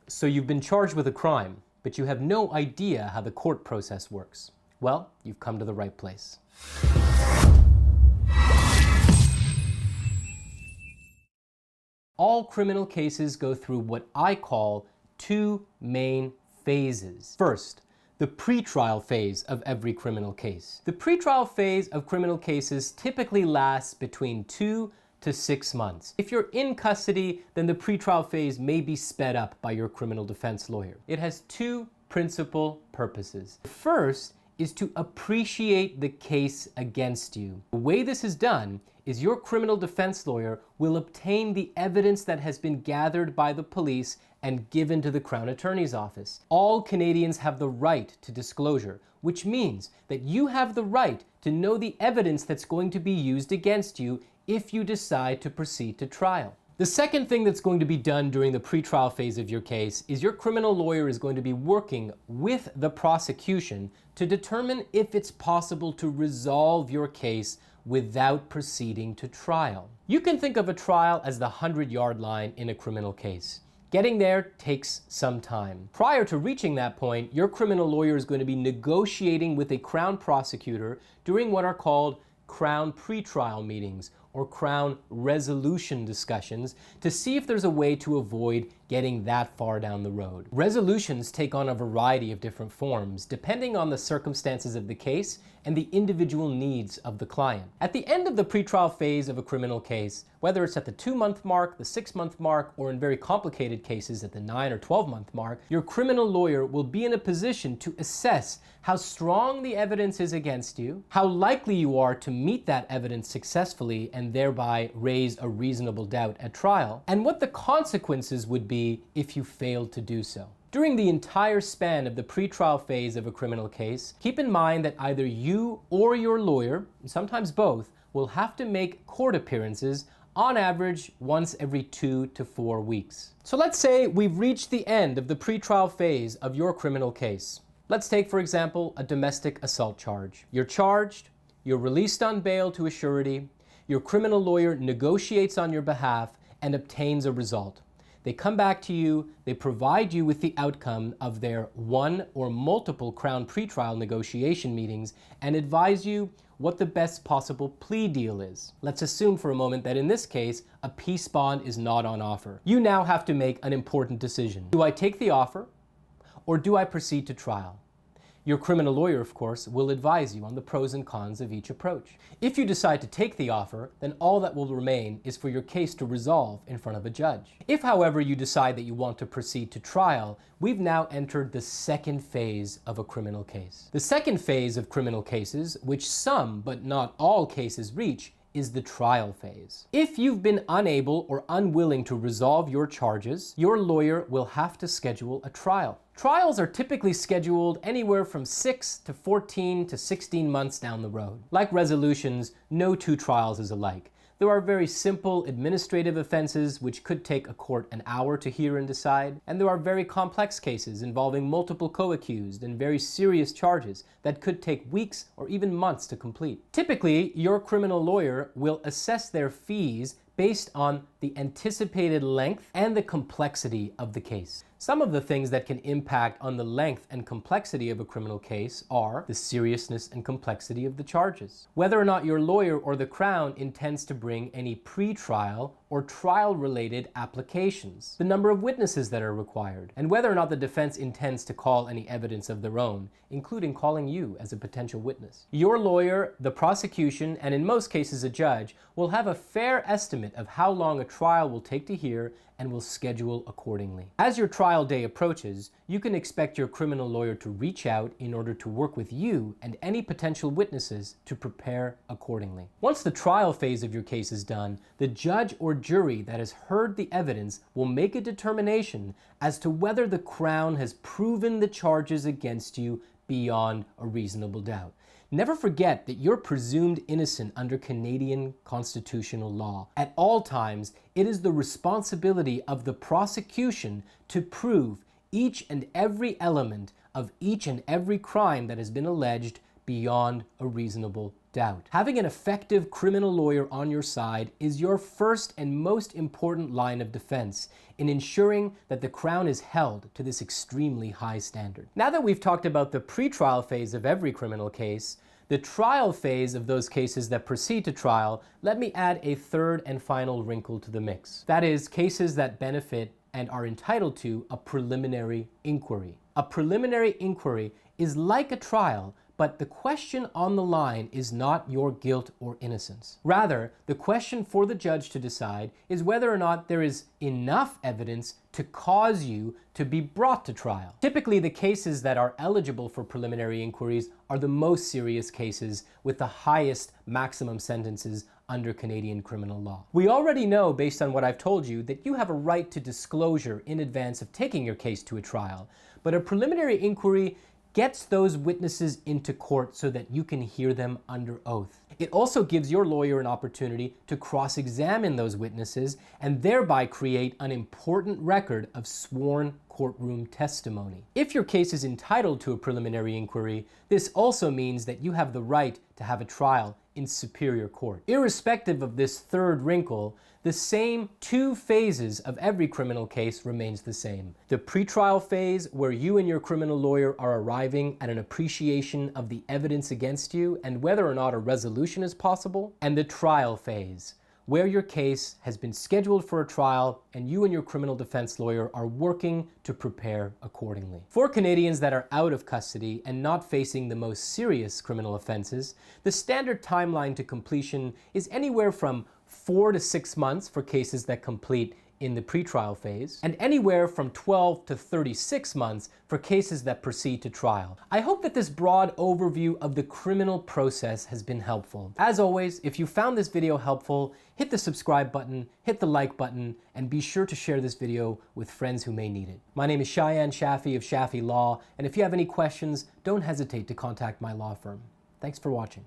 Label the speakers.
Speaker 1: So you've been charged with a crime, but you have no idea how the court process works. Well, you've come to the right place. All criminal cases go through what I call two main phases. First, the pretrial phase of every criminal case. The pretrial phase of criminal cases typically lasts between 2 to 6 months. If you're in custody, then the pretrial phase may be sped up by your criminal defense lawyer. It has two principal purposes. The first is to appreciate the case against you. The way this is done is your criminal defense lawyer will obtain the evidence that has been gathered by the police and given to the Crown Attorney's Office. All Canadians have the right to disclosure, which means that you have the right to know the evidence that's going to be used against you if you decide to proceed to trial. The second thing that's going to be done during the pretrial phase of your case is your criminal lawyer is going to be working with the prosecution to determine if it's possible to resolve your case without proceeding to trial. You can think of a trial as the 100-yard line in a criminal case. Getting there takes some time. Prior to reaching that point, your criminal lawyer is going to be negotiating with a Crown prosecutor during what are called Crown pretrial meetings or Crown resolution discussions to see if there's a way to avoid getting that far down the road. Resolutions take on a variety of different forms depending on the circumstances of the case and the individual needs of the client. At the end of the pretrial phase of a criminal case, whether it's at the 2-month mark, the 6-month mark, or in very complicated cases at the 9 or 12-month mark, your criminal lawyer will be in a position to assess how strong the evidence is against you, how likely you are to meet that evidence successfully and thereby raise a reasonable doubt at trial, and what the consequences would be if you failed to do so. During the entire span of the pretrial phase of a criminal case, keep in mind that either you or your lawyer, and sometimes both, will have to make court appearances on average once every 2 to 4 weeks. So let's say we've reached the end of the pretrial phase of your criminal case. Let's take, for example, a domestic assault charge. You're charged, you're released on bail to a surety, your criminal lawyer negotiates on your behalf and obtains a result. They come back to you, they provide you with the outcome of their one or multiple Crown pretrial negotiation meetings and advise you what the best possible plea deal is. Let's assume for a moment that in this case, a peace bond is not on offer. You now have to make an important decision. Do I take the offer or do I proceed to trial? Your criminal lawyer, of course, will advise you on the pros and cons of each approach. If you decide to take the offer, then all that will remain is for your case to resolve in front of a judge. If, however, you decide that you want to proceed to trial, we've now entered the second phase of a criminal case. The second phase of criminal cases, which some but not all cases reach, is the trial phase. If you've been unable or unwilling to resolve your charges, your lawyer will have to schedule a trial. Trials are typically scheduled anywhere from 6 to 14 to 16 months down the road. Like resolutions, no two trials is alike. There are very simple administrative offenses which could take a court an hour to hear and decide, and there are very complex cases involving multiple co-accused and very serious charges that could take weeks or even months to complete. Typically, your criminal lawyer will assess their fees based on the anticipated length and the complexity of the case. Some of the things that can impact on the length and complexity of a criminal case are the seriousness and complexity of the charges, whether or not your lawyer or the Crown intends to bring any pre-trial or trial-related applications, the number of witnesses that are required, and whether or not the defense intends to call any evidence of their own, including calling you as a potential witness. Your lawyer, the prosecution, and in most cases a judge, will have a fair estimate of how long a trial will take to hear and will schedule accordingly. As your trial day approaches, you can expect your criminal lawyer to reach out in order to work with you and any potential witnesses to prepare accordingly. Once the trial phase of your case is done, the judge or jury that has heard the evidence will make a determination as to whether the Crown has proven the charges against you beyond a reasonable doubt. Never forget that you're presumed innocent under Canadian constitutional law. At all times, it is the responsibility of the prosecution to prove each and every element of each and every crime that has been alleged beyond a reasonable doubt. Having an effective criminal lawyer on your side is your first and most important line of defense in ensuring that the Crown is held to this extremely high standard. Now that we've talked about the pretrial phase of every criminal case, the trial phase of those cases that proceed to trial, let me add a third and final wrinkle to the mix. That is, cases that benefit and are entitled to a preliminary inquiry. A preliminary inquiry is like a trial, but the question on the line is not your guilt or innocence. Rather, the question for the judge to decide is whether or not there is enough evidence to cause you to be brought to trial. Typically, the cases that are eligible for preliminary inquiries are the most serious cases with the highest maximum sentences under Canadian criminal law. We already know, based on what I've told you, that you have a right to disclosure in advance of taking your case to a trial, but a preliminary inquiry gets those witnesses into court so that you can hear them under oath. It also gives your lawyer an opportunity to cross-examine those witnesses and thereby create an important record of sworn courtroom testimony. If your case is entitled to a preliminary inquiry, this also means that you have the right to have a trial in superior court. Irrespective of this third wrinkle, the same two phases of every criminal case remains the same. The pretrial phase, where you and your criminal lawyer are arriving at an appreciation of the evidence against you and whether or not a resolution is possible, and the trial phase, where your case has been scheduled for a trial and you and your criminal defense lawyer are working to prepare accordingly. For Canadians that are out of custody and not facing the most serious criminal offenses, the standard timeline to completion is anywhere from 4 to 6 months for cases that complete in the pretrial phase, and anywhere from 12 to 36 months for cases that proceed to trial. I hope that this broad overview of the criminal process has been helpful. As always, if you found this video helpful, hit the subscribe button, hit the like button, and be sure to share this video with friends who may need it. My name is Shayan Shaffie of Shaffie Law, and if you have any questions, don't hesitate to contact my law firm. Thanks for watching.